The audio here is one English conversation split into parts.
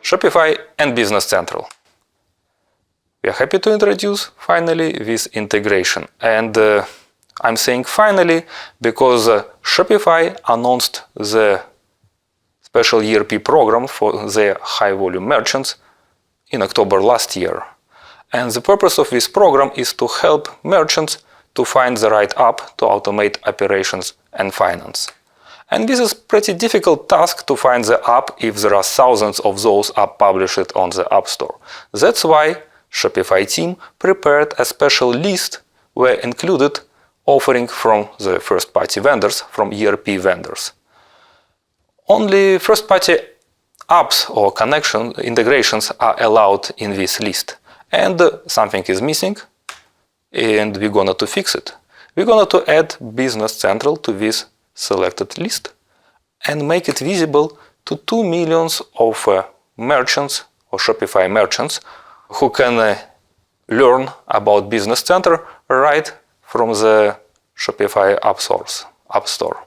Shopify and Business Central. We are happy to introduce finally this integration. And I'm saying finally because Shopify announced the special ERP program for their high-volume merchants in October last year. And the purpose of this program is to help merchants to find the right app to automate operations and finance. And this is a pretty difficult task to find the app if there are thousands of those apps published on the App Store. That's why Shopify team prepared a special list where included offering from the first-party vendors, from ERP vendors. Only first-party apps or integrations are allowed in this list. And something is missing, and we're going to fix it. We're going to add Business Central to this selected list and make it visible to 2 million of merchants or Shopify merchants who can learn about Business Center right from the Shopify App Store.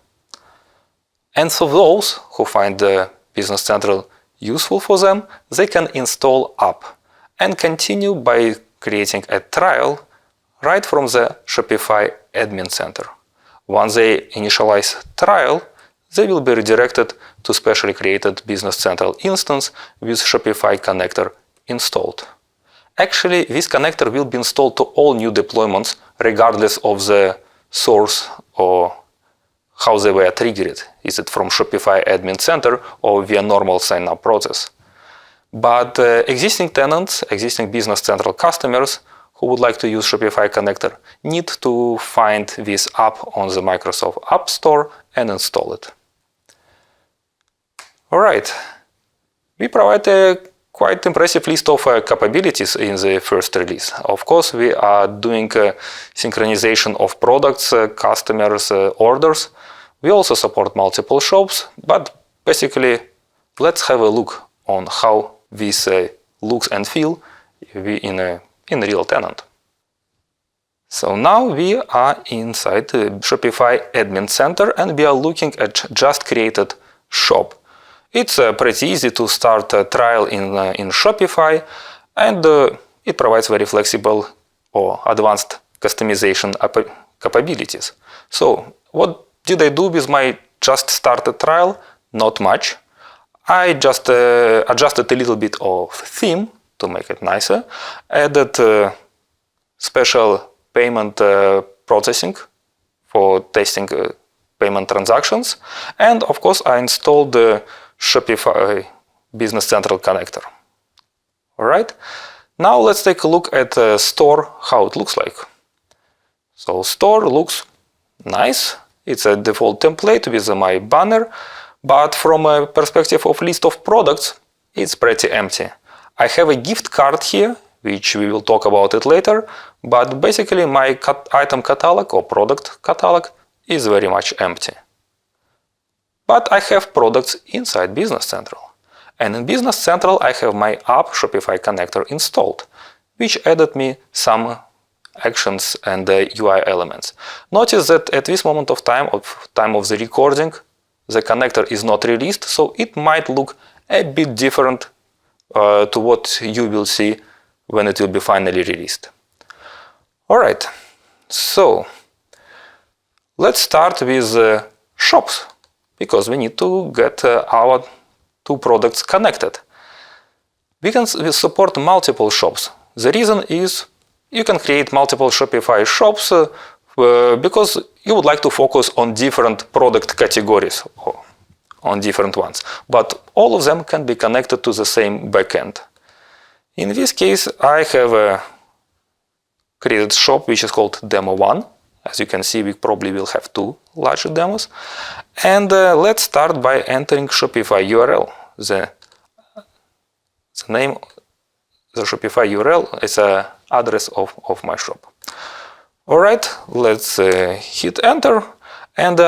And for those who find the Business Central useful for them, they can install app and continue by creating a trial right from the Shopify Admin Center. Once they initialize trial, they will be redirected to specially created Business Central instance with Shopify connector installed. Actually, this connector will be installed to all new deployments regardless of the source or how they were triggered. Is it from Shopify Admin Center or via normal sign-up process? But existing tenants, existing Business Central customers who would like to use Shopify connector need to find this app on the Microsoft App Store and install it. Alright, we provide a quite impressive list of capabilities in the first release. Of course, we are doing synchronization of products, customers' orders. We also support multiple shops, but basically, let's have a look on how this looks and feel in real tenant. So now we are inside the Shopify Admin Center and we are looking at just created shop. It's pretty easy to start a trial in Shopify, and it provides very flexible or advanced customization capabilities. So what did I do with my just started trial? Not much. I just adjusted a little bit of theme to make it nicer, added special payment processing for testing payment transactions, and of course I installed the Shopify Business Central connector. Alright, now let's take a look at store, how it looks like. So store looks nice. It's a default template with my banner, but from a perspective of list of products, it's pretty empty. I have a gift card here, which we will talk about it later, but basically my item catalog or product catalog is very much empty. But I have products inside Business Central. And in Business Central, I have my app Shopify connector installed, which added me some actions and UI elements. Notice that at this moment of time of the recording, the connector is not released, so it might look a bit different to what you will see when it will be finally released. Alright, so let's start with shops, because we need to get our two products connected. We support multiple shops. The reason is you can create multiple Shopify shops because you would like to focus on different product categories or on different ones. But all of them can be connected to the same backend. In this case, I have created shop which is called Demo 1. As you can see, we probably will have two larger demos. And let's start by entering Shopify URL. The name, the Shopify URL is an address of my shop. Alright, let's hit enter, and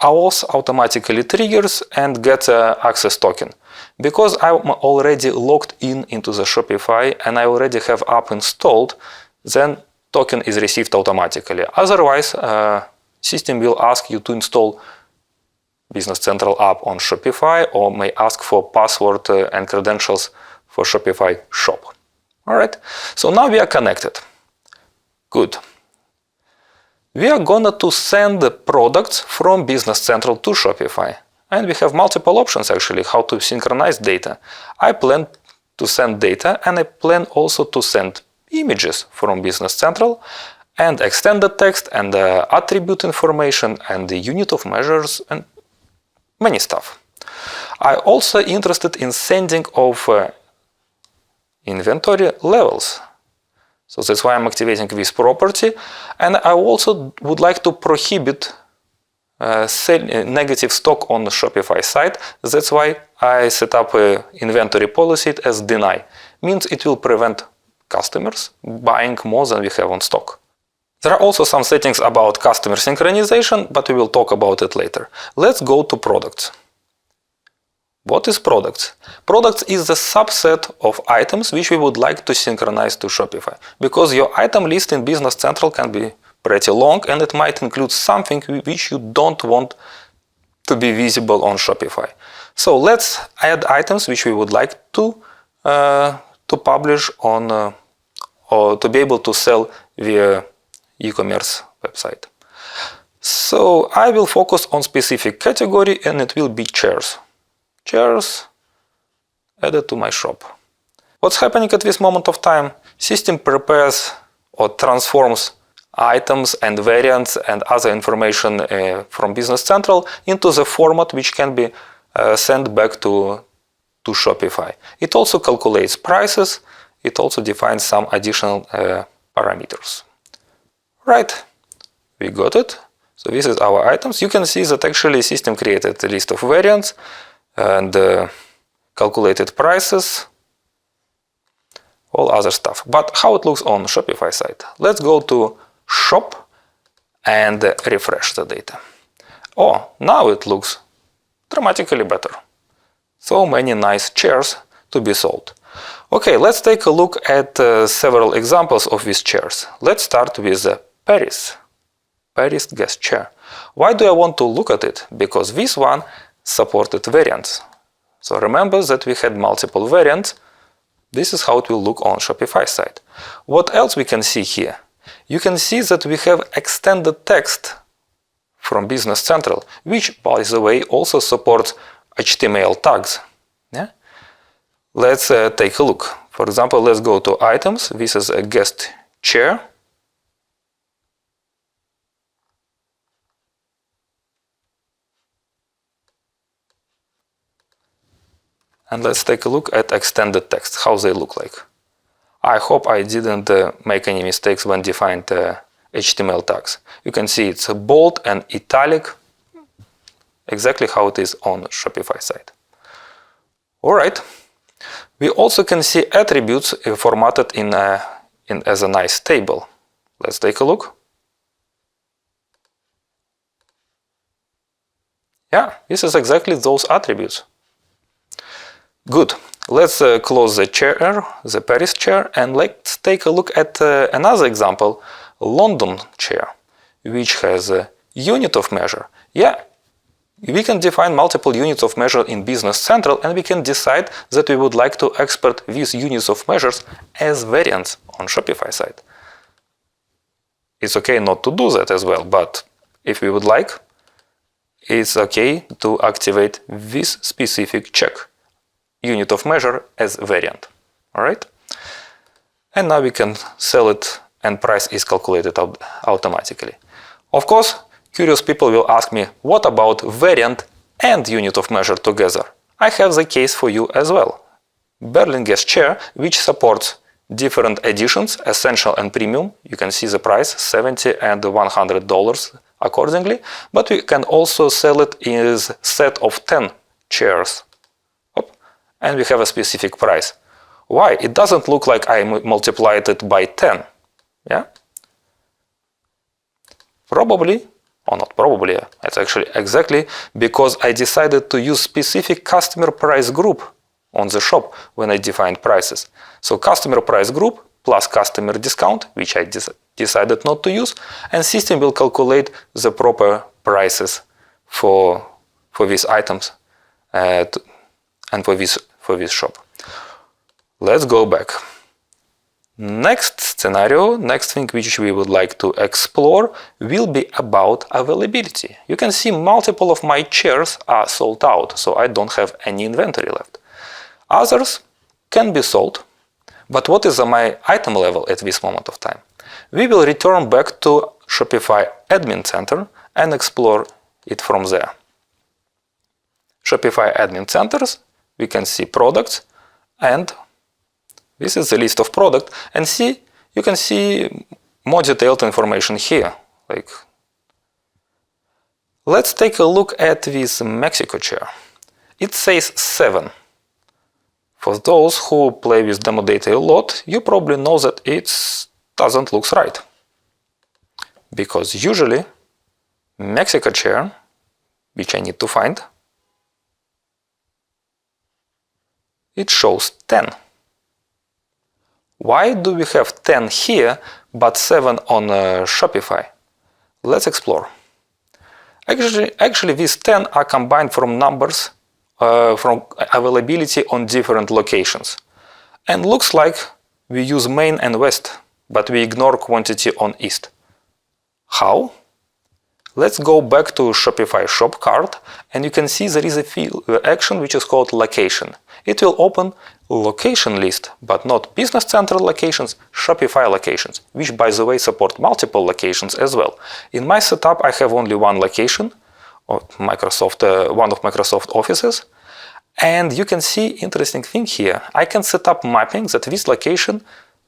AOS automatically triggers and gets an access token. Because I'm already logged into the Shopify and I already have app installed, then token is received automatically. Otherwise, system will ask you to install Business Central app on Shopify or may ask for password and credentials for Shopify shop. All right, so now we are connected. Good. We are gonna to send the products from Business Central to Shopify. And we have multiple options actually how to synchronize data. I plan to send data, and I plan also to send images from Business Central and extended text and attribute information and the unit of measures and many stuff. I also interested in sending of inventory levels. So that's why I'm activating this property, and I also would like to prohibit negative stock on the Shopify site. That's why I set up a inventory policy as deny. Means it will prevent customers buying more than we have on stock. There are also some settings about customer synchronization, but we will talk about it later. Let's go to products. What is products? Products is the subset of items which we would like to synchronize to Shopify, because your item list in Business Central can be pretty long and it might include something which you don't want to be visible on Shopify. So let's add items which we would like to publish on or to be able to sell via e-commerce website. So I will focus on specific category, and it will be chairs. Chairs added to my shop. What's happening at this moment of time? System prepares or transforms items and variants and other information from Business Central into the format which can be sent back to Shopify. It also calculates prices. It also defines some additional parameters. Right, we got it. So this is our items. You can see that actually system created a list of variants and calculated prices, all other stuff. But how it looks on Shopify site? Let's go to shop and refresh the data. Oh, now it looks dramatically better. So many nice chairs to be sold. Okay, let's take a look at several examples of these chairs. Let's start with the Paris guest chair. Why do I want to look at it? Because this one supported variants. So remember that we had multiple variants. This is how it will look on Shopify site. What else we can see here? You can see that we have extended text from Business Central, which, by the way, also supports HTML tags. Yeah? Let's take a look. For example, let's go to items. This is a guest chair. And let's take a look at extended text, how they look like. I hope I didn't make any mistakes when defined HTML tags. You can see it's bold and italic, exactly how it is on Shopify site. All right. We also can see attributes formatted as a nice table. Let's take a look. Yeah, this is exactly those attributes. Good. Let's close the chair, the Paris chair, and let's take a look at another example, London chair, which has a unit of measure. Yeah, we can define multiple units of measure in Business Central, and we can decide that we would like to export these units of measures as variants on Shopify site. It's okay not to do that as well, but if we would like, it's okay to activate this specific check. Unit of measure as variant. All right. And now we can sell it and price is calculated automatically. Of course, curious people will ask me, what about variant and unit of measure together? I have the case for you as well. Berlin guest chair, which supports different editions, essential and premium. You can see the price, $70 and $100 accordingly. But we can also sell it as a set of 10 chairs. And we have a specific price. Why? It doesn't look like I multiplied it by 10. Yeah? Probably, or not probably, it's actually exactly because I decided to use specific customer price group on the shop when I defined prices. So customer price group plus customer discount, which I decided not to use, and system will calculate the proper prices for these items and for this shop. Let's go back. Next scenario, next thing which we would like to explore will be about availability. You can see multiple of my chairs are sold out, so I don't have any inventory left. Others can be sold, but what is my item level at this moment of time? We will return back to Shopify Admin Center and explore it from there. Shopify Admin Centers, we can see products, and this is the list of products, and you can see more detailed information here. Let's take a look at this Mexico chair. It says 7. For those who play with demo data a lot, you probably know that it doesn't look right. Because usually, Mexico chair, which I need to find, it shows 10. Why do we have 10 here, but 7 on Shopify? Let's explore. Actually, these 10 are combined from numbers from availability on different locations. And looks like we use main and west, but we ignore quantity on east. How? Let's go back to Shopify shop cart, and you can see there is a action which is called location. It will open location list, but not Business Center locations, Shopify locations, which by the way support multiple locations as well. In my setup, I have only one location, or one of Microsoft offices, and you can see interesting thing here. I can set up mapping that this location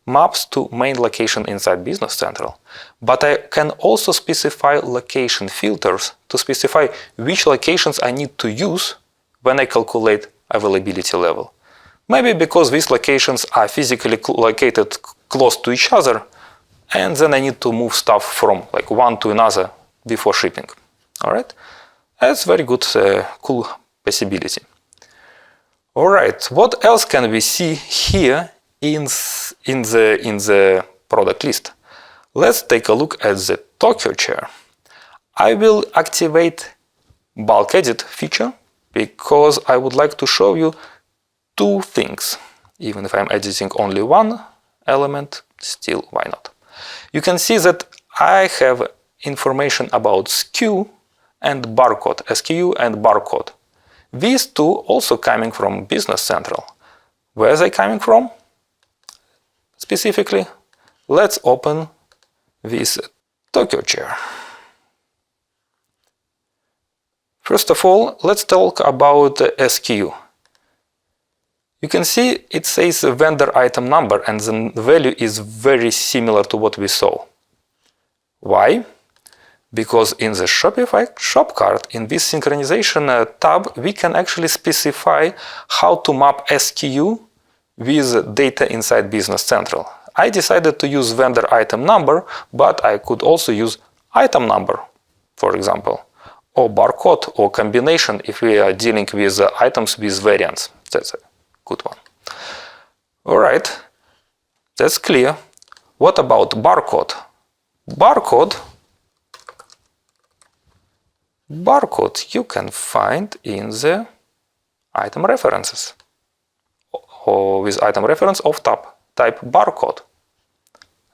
maps to main location inside Business Central. But I can also specify location filters to specify which locations I need to use when I calculate availability level. Maybe because these locations are physically located close to each other, and then I need to move stuff from one to another before shipping. All right, that's very good, cool possibility. All right, what else can we see here in the product list? Let's take a look at the Tokyo chair. I will activate bulk edit feature because I would like to show you two things. Even if I'm editing only one element, still why not? You can see that I have information about SKU and barcode, SKU and barcode. These two also coming from Business Central. Where are they coming from? Specifically, let's open this Tokyo chair. First of all, let's talk about SKU. You can see it says vendor item number, and the value is very similar to what we saw. Why? Because in the Shopify shop cart, in this synchronization tab, we can actually specify how to map SKU with data inside Business Central. I decided to use vendor item number, but I could also use item number, for example, or barcode or combination if we are dealing with items with variants. That's a good one. All right, that's clear. What about barcode? Barcode you can find in the item references, or with item reference of type barcode.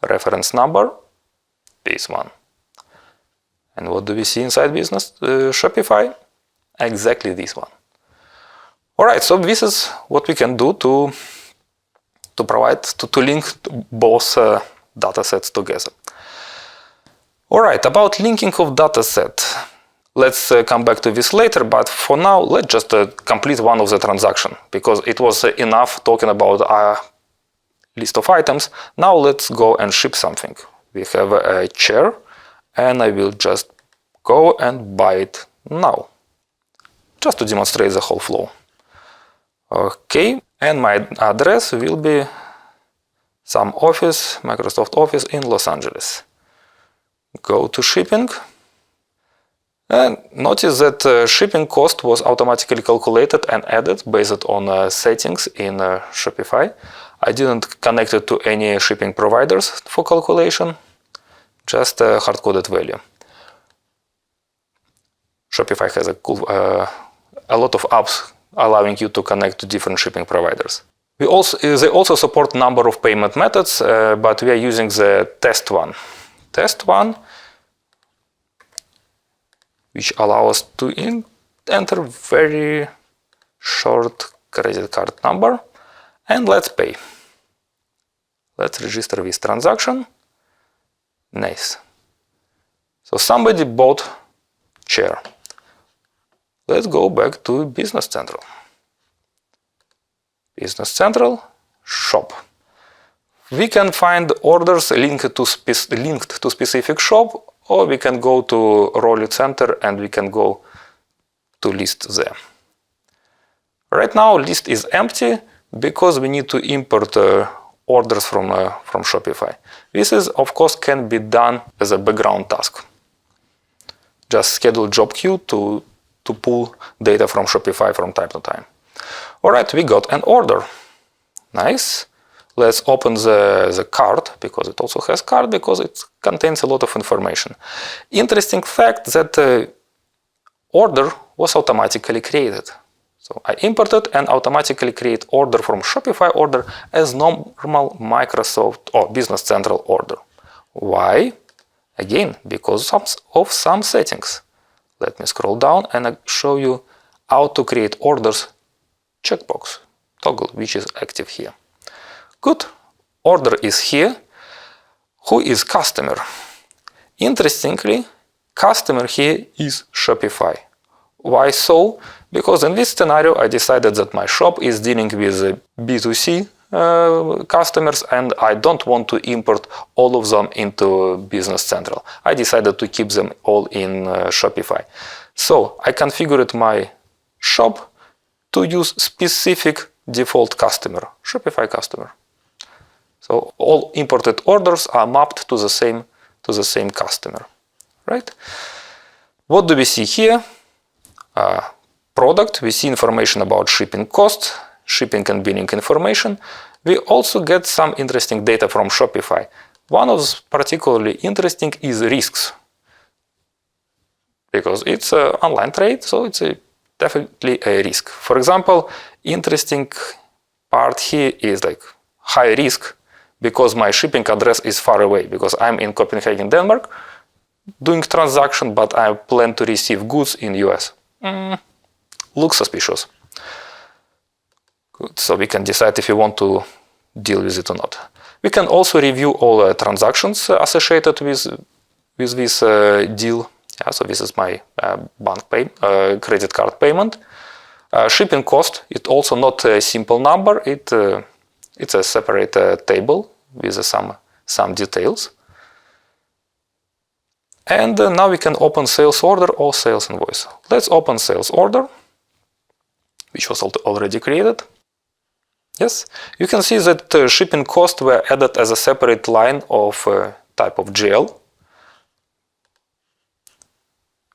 Reference number, this one. And what do we see inside Business Shopify? Exactly this one. All right, so this is what we can do to provide, to link both data sets together. All right, about linking of data set. Let's come back to this later, but for now, let's just complete one of the transactions, because it was enough talking about a list of items. Now let's go and ship something. We have a chair, and I will just go and buy it now, just to demonstrate the whole flow. Okay, and my address will be some office, Microsoft office in Los Angeles. Go to shipping. And notice that shipping cost was automatically calculated and added based on settings in Shopify. I didn't connect it to any shipping providers for calculation, just a hard-coded value. Shopify has a lot of apps allowing you to connect to different shipping providers. They also support number of payment methods, but we are using the test one. Test one, which allows us to enter very short credit card number, and let's pay. Let's register this transaction. Nice. So somebody bought chair. Let's go back to Business Central. Business Central, shop. We can find orders linked to specific shop, or we can go to Rolling Center and we can go to list there. Right now, list is empty because we need to import orders from Shopify. This is, of course, can be done as a background task. Just schedule job queue to pull data from Shopify from time to time. All right, we got an order. Nice. Let's open the card, because it also has card, because it contains a lot of information. Interesting fact that the order was automatically created. So I imported and automatically create order from Shopify order as normal Microsoft or Business Central order. Why? Again, because of some settings. Let me scroll down and I show you how to create orders checkbox toggle, which is active here. Good. Order is here. Who is customer? Interestingly, customer here is Shopify. Why so? Because in this scenario, I decided that my shop is dealing with B2C customers and I don't want to import all of them into Business Central. I decided to keep them all in Shopify. So I configured my shop to use specific default customer, Shopify customer. So all imported orders are mapped to the same customer, right? What do we see here? Product. We see information about shipping cost, shipping and billing information. We also get some interesting data from Shopify. One of those particularly interesting is risks, because it's an online trade, so it's definitely a risk. For example, interesting part here is like high risk because my shipping address is far away, because I'm in Copenhagen, Denmark, doing transaction, but I plan to receive goods in US. Looks suspicious. Good. So we can decide if we want to deal with it or not. We can also review all transactions associated with this deal. Yeah, so this is my credit card payment. Shipping cost, it's also not a simple number. It's a separate table with some details. And now we can open sales order or sales invoice. Let's open sales order, which was already created. Yes, you can see that shipping costs were added as a separate line of type of GL.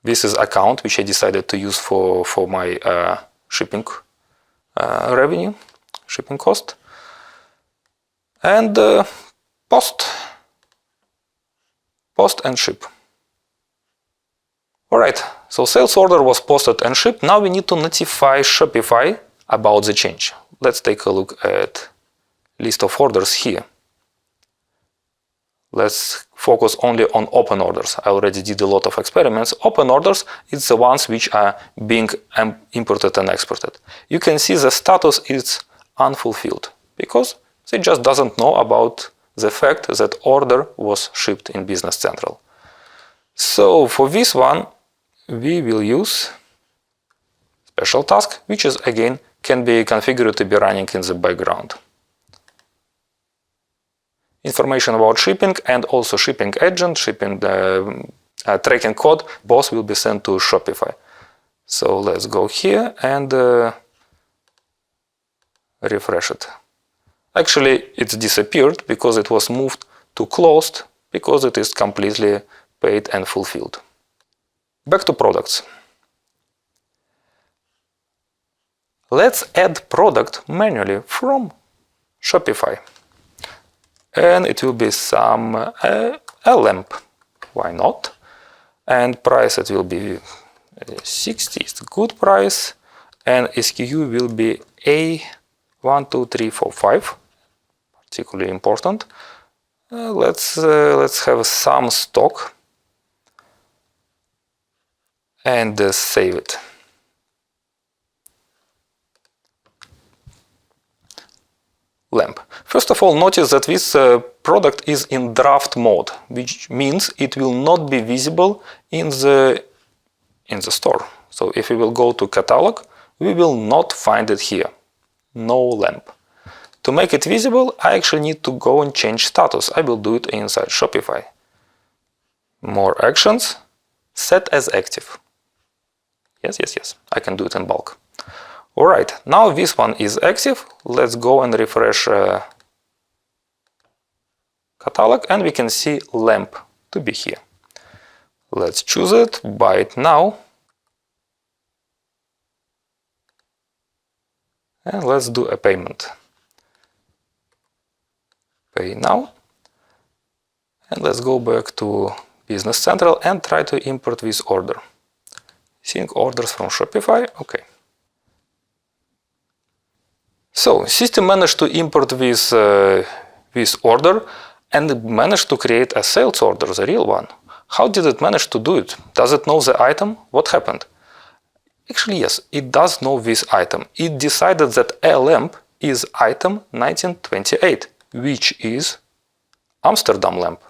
This is account which I decided to use for my shipping revenue, shipping cost. And post and ship. All right, so sales order was posted and shipped. Now we need to notify Shopify about the change. Let's take a look at list of orders here. Let's focus only on open orders. I already did a lot of experiments. Open orders, it's the ones which are being imported and exported. You can see the status is unfulfilled because it just doesn't know about the fact that order was shipped in Business Central. So for this one, we will use special task, which is again can be configured to be running in the background. Information about shipping and also shipping agent, shipping tracking code, both will be sent to Shopify. So let's go here and refresh it. Actually, it's disappeared because it was moved to closed because it is completely paid and fulfilled. Back to products. Let's add product manually from Shopify. And it will be some a lamp. Why not? And price it will be 60, it's a good price. And SKU will be 1, 2, 3, 4, 5. Particularly important. Let's have some stock and save it. Lamp. First of all, notice that this product is in draft mode, which means it will not be visible in the store. So if we will go to catalog, we will not find it here. No lamp. To make it visible, I actually need to go and change status. I will do it inside Shopify. More actions. Set as active. Yes. I can do it in bulk. Alright, now this one is active. Let's go and refresh catalog and we can see lamp to be here. Let's choose it, buy it now. And let's do a payment. Pay now. And let's go back to Business Central and try to import this order. Sync orders from Shopify. Okay. So, system managed to import this order and managed to create a sales order, the real one. How did it manage to do it? Does it know the item? What happened? Actually, yes, it does know this item. It decided that a lamp is item 1928, which is Amsterdam lamp.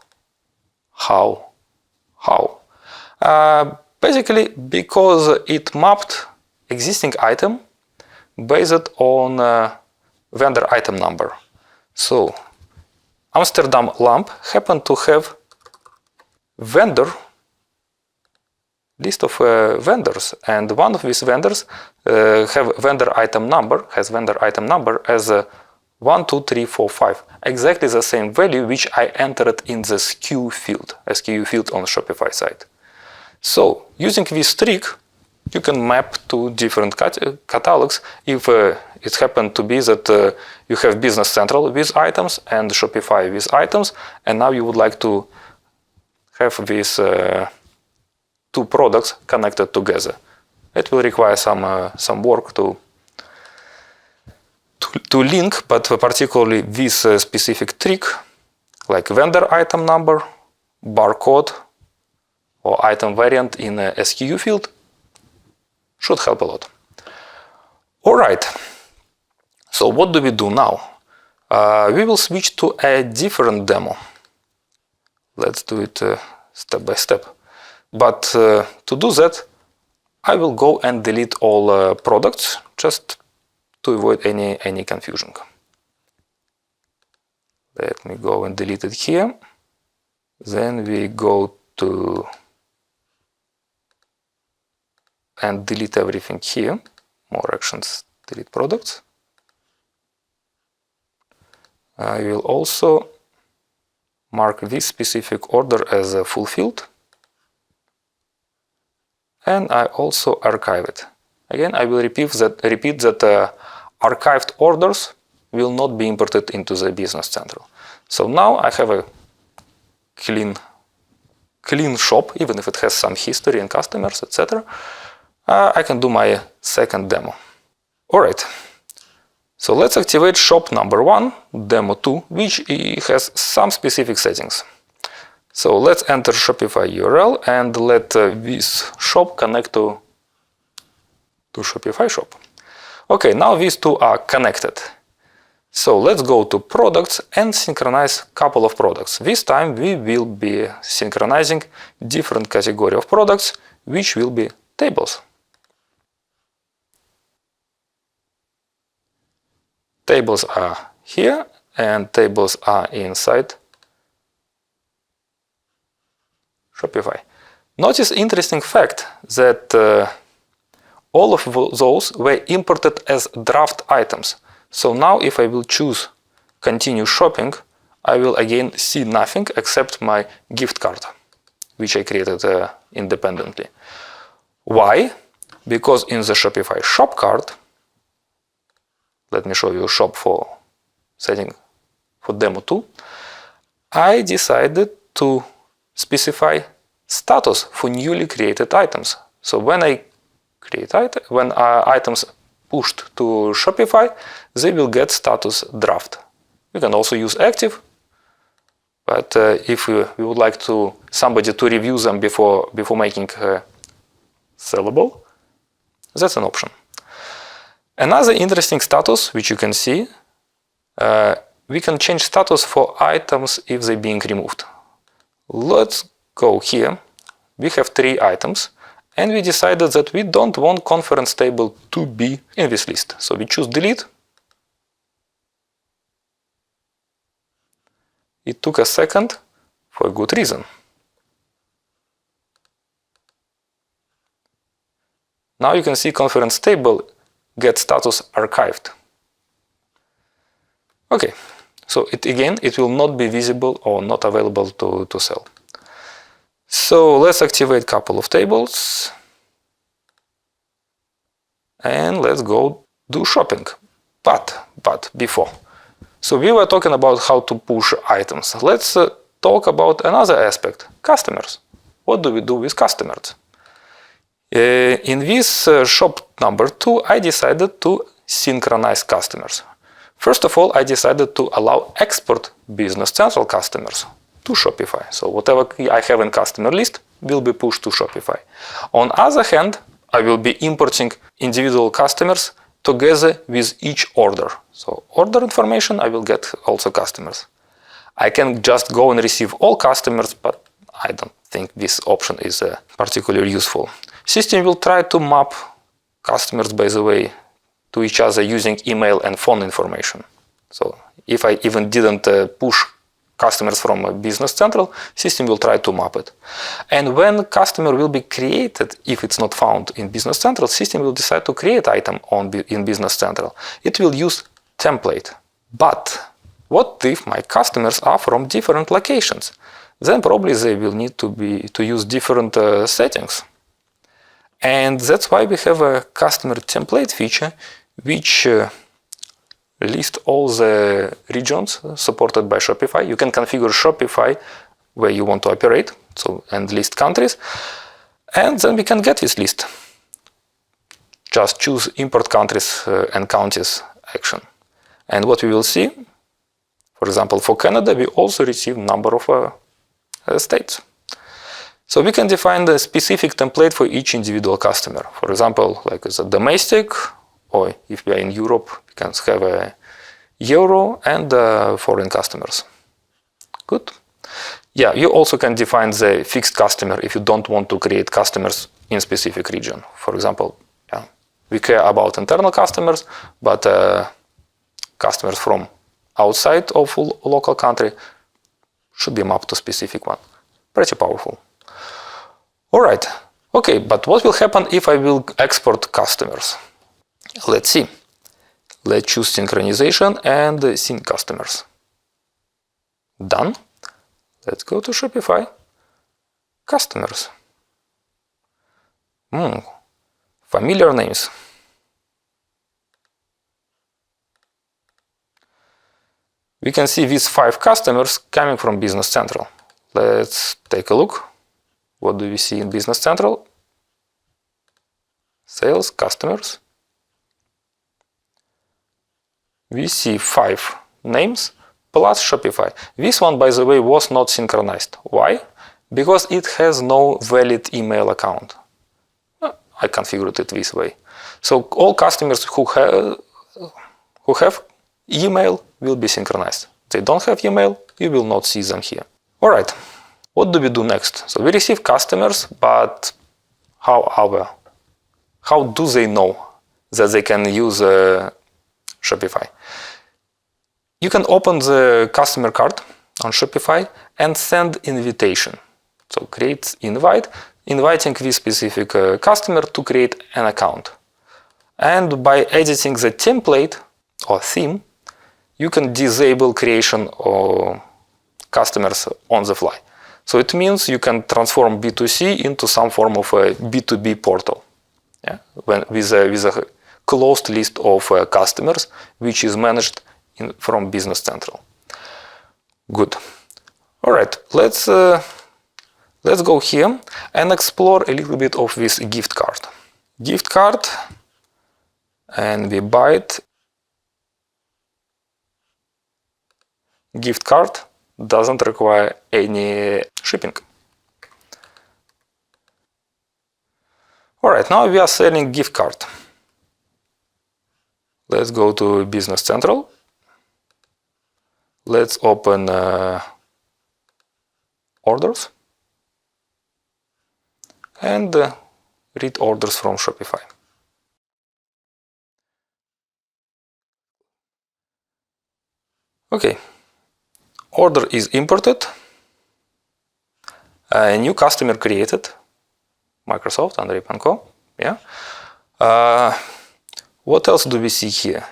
How? Basically, because it mapped existing item based on vendor item number. So, Amsterdam lamp happened to have list of vendors, and one of these vendors has vendor item number as 1, 2, 3, 4, 5. Exactly the same value which I entered in the SKU field on Shopify site. So, using this trick, you can map to different catalogs if it happened to be that you have Business Central with items and Shopify with items, and now you would like to have these two products connected together. It will require some work to link, but particularly this specific trick, like vendor item number, barcode, or item variant in a SKU field, should help a lot. Alright, so what do we do now? We will switch to a different demo. Let's do it step by step. But to do that, I will go and delete all products just to avoid any confusion. Let me go and delete it here. Then we go to and delete everything here. More actions, delete products. I will also mark this specific order as fulfilled. And I also archive it. Again, I will repeat that archived orders will not be imported into the Business Central. So now I have a clean shop, even if it has some history and customers, etc. I can do my second demo. Alright, so let's activate shop number 1, demo 2, which has some specific settings. So let's enter Shopify URL and let this shop connect to Shopify shop. Okay, now these two are connected. So let's go to products and synchronize a couple of products. This time we will be synchronizing different category of products, which will be tables. Tables are here and tables are inside Shopify. Notice interesting fact that all of those were imported as draft items. So now if I will choose continue shopping, I will again see nothing except my gift card, which I created independently. Why? Because in the Shopify shop card, let me show you shop for setting for demo 2, I decided to specify status for newly created items. So when I create items pushed to Shopify, they will get status draft. You can also use active, but if we would like somebody to review them before making sellable, that's an option. Another interesting status, which you can see, we can change status for items if they're being removed. Let's go here. We have 3 items, and we decided that we don't want conference table to be in this list. So we choose delete. It took a second for a good reason. Now you can see conference table get status archived. Okay, so it will not be visible or not available to sell. So let's activate a couple of tables and let's go do shopping. But before. So we were talking about how to push items. Let's talk about another aspect, customers. What do we do with customers? In this shop number 2, I decided to synchronize customers. First of all, I decided to allow export Business Central customers to Shopify. So whatever I have in customer list will be pushed to Shopify. On the other hand, I will be importing individual customers together with each order. So order information, I will get also customers. I can just go and receive all customers, but I don't think this option is particularly useful. System will try to map customers, by the way, to each other using email and phone information. So if I even didn't push customers from Business Central, system will try to map it. And when customer will be created, if it's not found in Business Central, system will decide to create item in Business Central. It will use template. But what if my customers are from different locations? Then probably they will need to use different settings. And that's why we have a customer template feature which lists all the regions supported by Shopify. You can configure Shopify where you want to operate, and list countries, and then we can get this list. Just choose import countries and counties action. And what we will see, for example, for Canada, we also receive number of states. So we can define the specific template for each individual customer. For example, like as a domestic, or if we are in Europe, we can have a Euro and foreign customers. Good. Yeah, you also can define the fixed customer if you don't want to create customers in specific region. For example, we care about internal customers, but customers from outside of local country should be mapped to specific one. Pretty powerful. All right. Okay, but what will happen if I will export customers? Let's see. Let's choose synchronization and sync customers. Done. Let's go to Shopify. Customers. Familiar names. We can see these 5 customers coming from Business Central. Let's take a look. What do we see in Business Central? Sales, customers. We see 5 names plus Shopify. This one, by the way, was not synchronized. Why? Because it has no valid email account. I configured it this way. So all customers who have email will be synchronized. They don't have email, you will not see them here. All right. What do we do next? So we receive customers, but how do they know that they can use Shopify? You can open the customer card on Shopify and send invitation. So create invite, inviting this specific customer to create an account. And by editing the template or theme, you can disable creation of customers on the fly. So it means you can transform B2C into some form of a B2B portal, with a closed list of customers, which is managed from Business Central. Good. All right, let's go here and explore a little bit of this gift card. Gift card, and we buy it. Gift card doesn't require any shipping. Alright, now we are selling gift card. Let's go to Business Central. Let's open orders and read orders from Shopify. Okay, order is imported. A new customer created. Microsoft, Andrei Panko. Yeah. What else do we see here?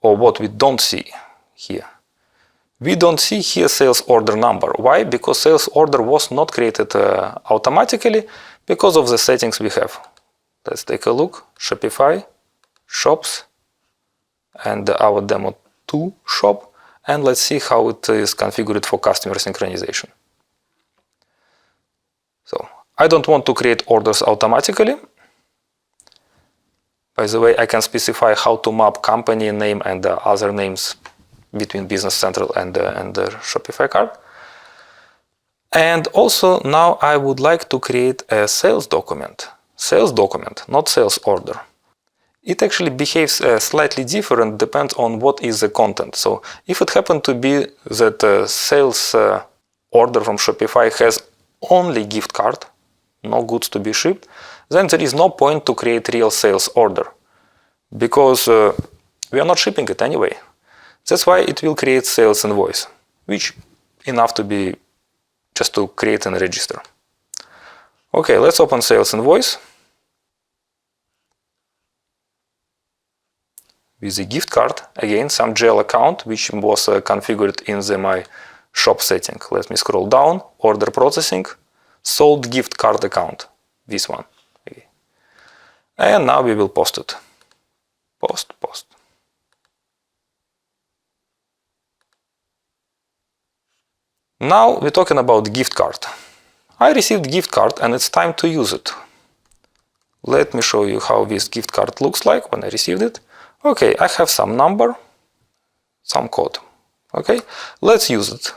Or what we don't see here? We don't see here sales order number. Why? Because sales order was not created automatically because of the settings we have. Let's take a look. Shopify, shops, and our demo 2 shop. And let's see how it is configured for customer synchronization. So I don't want to create orders automatically. By the way, I can specify how to map company name and other names between Business Central and the Shopify card. And also now I would like to create a sales document. Sales document, not sales order. It actually behaves slightly different, depends on what is the content. So if it happened to be that sales order from Shopify has only gift card, no goods to be shipped, then there is no point to create real sales order because we are not shipping it anyway. That's why it will create sales invoice, which enough to be just to create and register. Okay, let's open sales invoice. With the gift card, again, some GL account, which was configured in the My Shop setting. Let me scroll down, order processing, sold gift card account, this one. Okay. And now we will post it. Post. Now we're talking about gift card. I received gift card and it's time to use it. Let me show you how this gift card looks like when I received it. Okay, I have some number, some code. Okay, let's use it.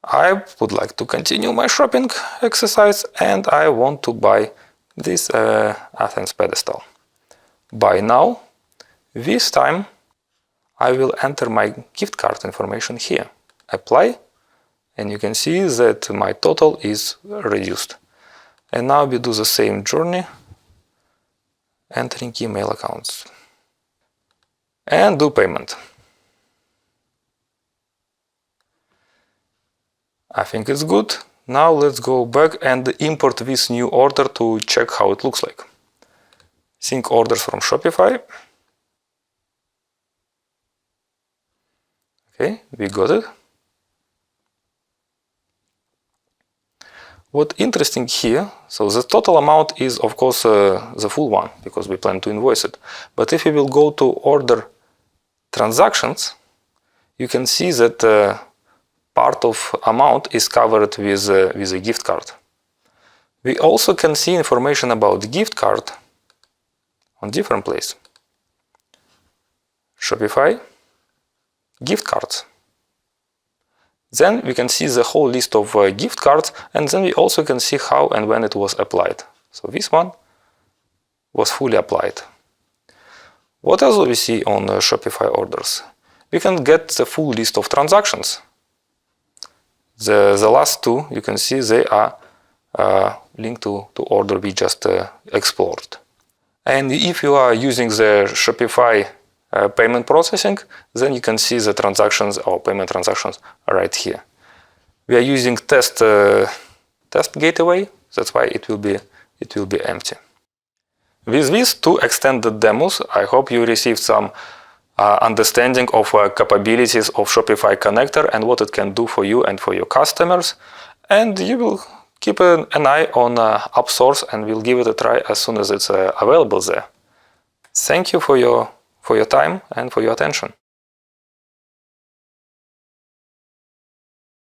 I would like to continue my shopping exercise and I want to buy this Athens pedestal. Buy now. This time I will enter my gift card information here. Apply, and you can see that my total is reduced. And now we do the same journey, entering email accounts. And do payment. I think it's good. Now let's go back and import this new order to check how it looks like. Sync orders from Shopify. Okay, we got it. What interesting here, so the total amount is of course the full one because we plan to invoice it. But if we will go to order transactions, you can see that part of amount is covered with a gift card. We also can see information about the gift card on different place. Shopify, gift cards. Then we can see the whole list of gift cards, and then we also can see how and when it was applied. So this one was fully applied. What else do we see on Shopify orders? We can get the full list of transactions. The last two, you can see they are linked to order we just explored. And if you are using the Shopify payment processing, then you can see the transactions or payment transactions right here. We are using test gateway, that's why it will be empty. With these two extended demos, I hope you received some understanding of capabilities of Shopify connector and what it can do for you and for your customers. And you will keep an eye on AppSource and we'll give it a try as soon as it's available there. Thank you for your time and for your attention.